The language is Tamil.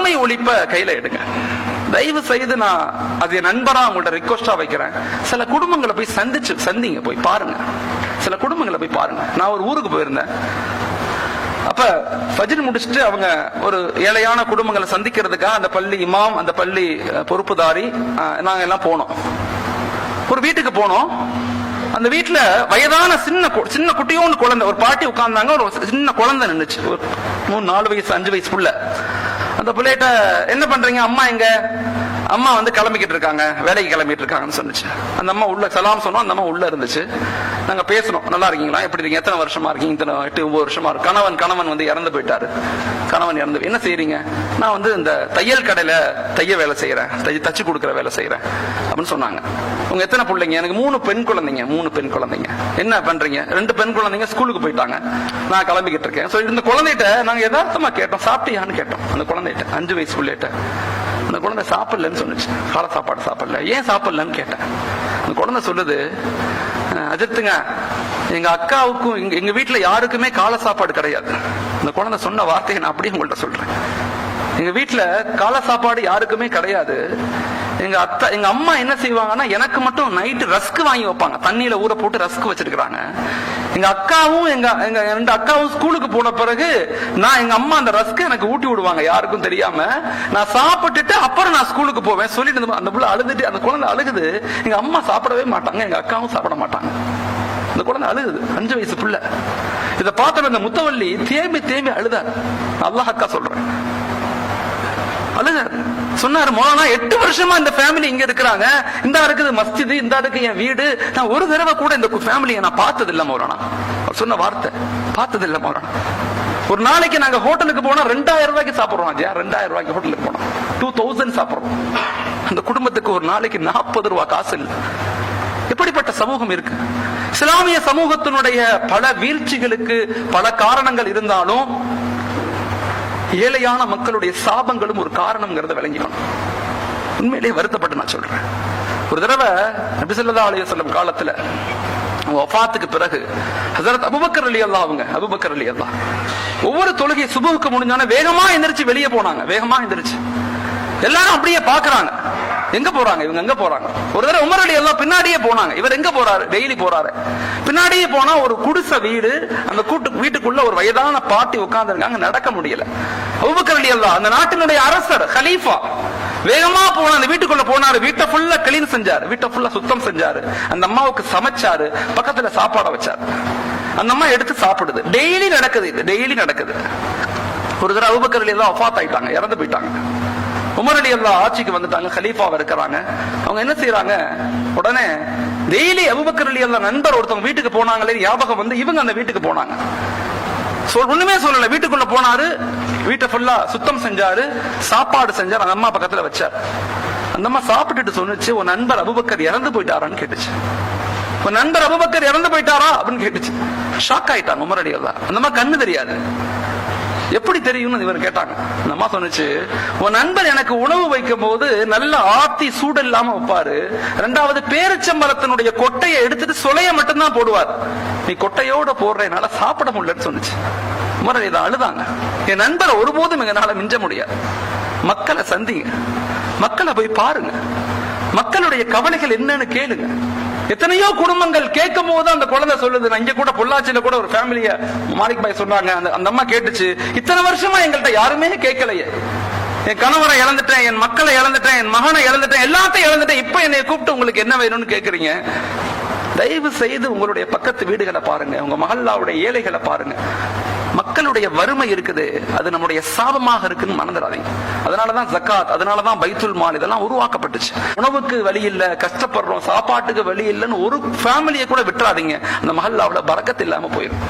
வறுமை ஒழிப்ப கையில எடுங்க. தயவு செய்து நான் அது என் நண்பரா உங்கள்ட்ட ரிக்வஸ்டா வைக்கிறேன், சில குடும்பங்களை போய் சந்திங்க, போய் பாருங்க, சில குடும்பங்களை போய் பாருங்க. நான் ஒரு ஊருக்கு போயிருந்தேன். அப்ப ஃபஜ்ர் முடிச்சுட்டு அவங்க ஒரு ஏழையான குடும்பங்களை சந்திக்கிறதுக்காக அந்த பள்ளி இமாம், அந்த பள்ளி பொறுப்புதாரி, நாங்க எல்லாம் போனோம். ஒரு வீட்டுக்கு போனோம். அந்த வீட்டுல வயதான சின்ன குட்டியோன்னு குழந்தை, ஒரு பாட்டி உட்கார்ந்தாங்க, ஒரு சின்ன குழந்தை நின்னுச்சு, ஒரு 3-4 வயசு 5 வயசு புள்ள. அந்த பிள்ளைகிட்ட என்ன பண்றீங்க, அம்மா எங்க, அம்மா வந்து கிளம்பிக்கிட்டு இருக்காங்க, வேலைக்கு கிளம்பிட்டு இருக்காங்கன்னு சொன்னிச்சு. அந்த அம்மா உள்ள சலாம் சொன்னோம், அந்த அம்மா உள்ள இருந்துச்சு. நாங்க பேசணும், நல்லா இருக்கீங்களா, எப்படி இருக்கீங்க, எத்தனை வருஷமா இருக்கீங்க, 8-9 வருஷமா இருக்கு. கணவன் வந்து இறந்து போயிட்டாரு. கணவன் இறந்து, என்ன செய்யறீங்க, நான் வந்து இந்த தையல் கடையில தைய வேலை செய்யறேன், தச்சு கொடுக்குற வேலை செய்யறேன் அப்படின்னு சொன்னாங்க. உங்க எத்தனை பிள்ளைங்க, எனக்கு 3 பெண் குழந்தைங்க. 3 பெண் குழந்தைங்க. என்ன பண்றீங்க, 2 பெண் குழந்தைங்க ஸ்கூலுக்கு போயிட்டாங்க, நான் கிளம்பிக்கிட்டு இருக்கேன். இந்த குழந்தைகிட்ட நாங்க யதார்த்தமா கேட்டோம், சாப்பிட்டியான்னு கேட்டோம். அந்த குழந்தைகிட்ட 5 வயசு பிள்ளைகிட்ட. அந்த குழந்தை சாப்பிடலன்னு சொன்னிச்சு, காலை சாப்பாடு சாப்பிடல. ஏன் சாப்பிடலன்னு கேட்டேன். அந்த குழந்தை சொல்லுது, அஜித்துங்க, எங்க அக்காவுக்கும் எங்க வீட்டுல யாருக்குமே காலை சாப்பாடு கிடையாது. அந்த குழந்தை சொன்ன வார்த்தையை நான் அப்படியே உங்கள்ட்ட சொல்றேன். எங்க வீட்டுல காலை சாப்பாடு யாருக்குமே கிடையாது. எங்க அம்மா என்ன செய்வாங்கன்னா, எனக்கு மட்டும் நைட்டு ரஸ்க் வாங்கி வைப்பாங்க, தண்ணியில ஊற போட்டு ரஸ்க் வச்சிருக்காங்க. எங்க அக்காவும் எங்க 2 அக்காவும் ஸ்கூலுக்கு போன பிறகு நான் எங்க அம்மா அந்த ரஸ்க் எனக்கு ஊட்டி விடுவாங்க, யாருக்கும் தெரியாம. நான் சாப்பிட்டுட்டு அப்புறம் நான் ஸ்கூலுக்கு போவேன் சொல்லிட்டு அந்த புள்ள அழுதுட்டு, அந்த குழந்தை அழுகுது. எங்க அம்மா சாப்பிடவே மாட்டாங்க, எங்க அக்காவும் சாப்பிட மாட்டாங்க. அந்த குழந்தை அழுகுது, 5 வயசு புள்ள. இதை பார்த்த அந்த முத்தவள்ளி தேம்பி அழுதார். அல்லாஹ் அக்கா சொல்றேன், அழுதார். சொன்னாரு, மௌலானா 8 வருஷமா இந்த ஃபேமிலி இங்க இருக்கிறாங்க, இந்த இருக்குது மஸ்ஜித், இந்த இருக்கு என் வீடு, நான் ஒரு தடவை கூட இந்த ஃபேமிலியை நான் பார்த்தது இல்ல மௌலானா. அவர் சொன்ன வார்த்தை, பார்த்தது இல்ல மௌலானா. ஒரு நாளைக்கு நாங்க ஹோட்டலுக்கு போனா 2000 ரூபாய்க்கு சாப்பிடுறோம். 2000 ரூபாய்க்கு ஹோட்டலுக்கு போனோம், 2000 சாப்பிடுறோம். அந்த குடும்பத்துக்கு ஒரு நாளைக்கு 40 ரூபாய் காசு இல்லை. எப்படிப்பட்ட சமூகம் இருக்கு? இஸ்லாமிய சமூகத்தினுடைய பல வீழ்ச்சிகளுக்கு பல காரணங்கள் இருந்தாலும் ஏழையான மக்களுடைய சாபங்களும் ஒரு காரணம்ங்கிறத விளங்கிக்கணும். உண்மையிலேயே வருத்தப்பட்டு நான் சொல்றேன். ஒரு தடவை நபி ஸல்லல்லாஹு அலைஹி வஸல்லம் காலத்துல வஃபாத்துக்கு பிறகு ஹஜ்ரத் அபூபக்கர் ரலியல்லாஹு அவங்க அபூபக்கர் ரலியல்லாஹு ஒவ்வொரு தொழுகை சுபஹுக்கு முடிஞ்சானே வேகமா எந்திரிச்சு வெளியே போனாங்க. வேகமா எந்திரிச்சு எல்லாரும் அப்படியே பாக்குறாங்க, எங்க போறாங்க இவங்க, எங்க போறாங்க. ஒரு தடவை உமர் ரலியல்லாஹு பின்னாடியே போனாங்க. இவர் எங்க போறாரு, டெய்லி போறாரு. பின்னாடியே போனா ஒரு குடிசை வீடு, அந்த வீட்டுக்குள்ள ஒரு வயதான பாட்டி உட்கார்ந்து இருக்காங்க, நடக்க முடியல. அபூபக்கர் ரலியல்லாஹு அந்த நாட்டினுடைய அரசர், கலீஃபா, வேகமா போன அந்த வீட்டுக்குள்ள போனாரு. வீட்டை ஃபுல்லா கிளீன் செஞ்சாரு, வீட்டை ஃபுல்லா சுத்தம் செஞ்சாரு. அந்த அம்மாவுக்கு சமைச்சாரு, பக்கத்துல சாப்பாட வச்சாரு. அந்த அம்மா எடுத்து சாப்பிடுது. டெய்லி நடக்குது, இது டெய்லி நடக்குது. ஒரு தடவை அபூபக்கர் ரலியல்லாஹு வஃபாத் ஆயிட்டாங்க, இறந்து போயிட்டாங்க. உமர் ரலியல்லாஹு ஆட்சிக்கு வந்துட்டாங்க, கலீஃபாவா இருக்கிறாங்க. அவங்க என்ன செய்யறாங்க, உடனே டெய்லி அபூபக்கர் ரலியல்லாஹு நண்பர் ஒருத்தவங்க வீட்டுக்கு போனாங்களே ஞாபகம் வந்து இவங்க அந்த வீட்டுக்கு போனாங்க. ஒண்ணுமே சொல்லல, வீட்டுக்குள்ள போனாரு, வீட்டை ஃபுல்லா சுத்தம் செஞ்சாரு, சாப்பாடு செஞ்சாரு, அந்த அம்மா பக்கத்துல வச்சார். அந்த அம்மா சாப்பிட்டுட்டு சொன்னுச்சு, உன் நண்பர் அபூபக்கர் இறந்து போயிட்டாரான்னு கேட்டுச்சு. உன் நண்பர் அபூபக்கர் இறந்து போயிட்டாரா அப்படின்னு கேட்டுச்சு. ஷாக் ஆயிட்டாங்க உமர் ரலியல்லாஹு. அந்த அம்மா கண்ணு தெரியாது, எப்படி தெரியும்னு இவர் கேட்டாங்க. அந்த அம்மா சொன்னுச்சு, உன் நண்பர் எனக்கு உணவு வைக்கும் போது நல்ல ஆத்தி சூடு இல்லாம வைப்பாரு, 2வது பேரிச்சம்பழத்தினுடைய கொட்டையை எடுத்துட்டு சொலைய மட்டும்தான் போடுவார், நீ கொட்டையோட போடுறதுனால சாப்பிட முடியலன்னு சொன்னுச்சு. உமர் ரலியல்லாஹு அழுதாங்க. என் நண்பரை ஒருபோதும் எங்களால மிஞ்ச முடியாது. மக்களை சந்திங்க, மக்களை போய் பாருங்க, மக்களுடைய கவலைகள் என்னன்னு கேளுங்க. எத்தனையோ குடும்பங்கள் கேட்கும் போது அந்த குழந்தை சொல்லுது, நான் இங்க கூட பொள்ளாச்சியில கூட ஒரு ஃபேமிலிய மாலிக் பாய் சொன்னாங்க, அந்த அம்மா கேட்டுச்சு, இத்தனை வருஷமா எங்கள்கிட்ட யாருமே கேட்கலையே, என் கணவரை இழந்துட்டேன், என் மக்களை இழந்துட்டேன், என் மகனை இழந்துட்டேன், எல்லாத்தையும் இழந்துட்டேன், இப்ப என்னை கூப்பிட்டு உங்களுக்கு என்ன வேணும்னு கேக்குறீங்க. தயவு செய்து உங்களுடைய பக்கத்து வீடுகளை பாருங்க, உங்க மஹல்லாவுடைய ஏழைகளை பாருங்க. மக்களுடைய வறுமை இருக்குது, அது நம்முடைய சாபமாக இருக்குன்னு மறந்துடாதீங்க. அதனாலதான் ஜக்காத், அதனாலதான் பைத்துல் மால் இதெல்லாம் உருவாக்கப்பட்டுச்சு. உணவுக்கு வழி இல்ல, கஷ்டப்படுறோம், சாப்பாட்டுக்கு வழி இல்லைன்னு ஒரு ஃபேமிலியை கூட விட்டுறாதீங்க, அந்த மஹல்லாவுல பரக்கத் இல்லாம போயிடும்.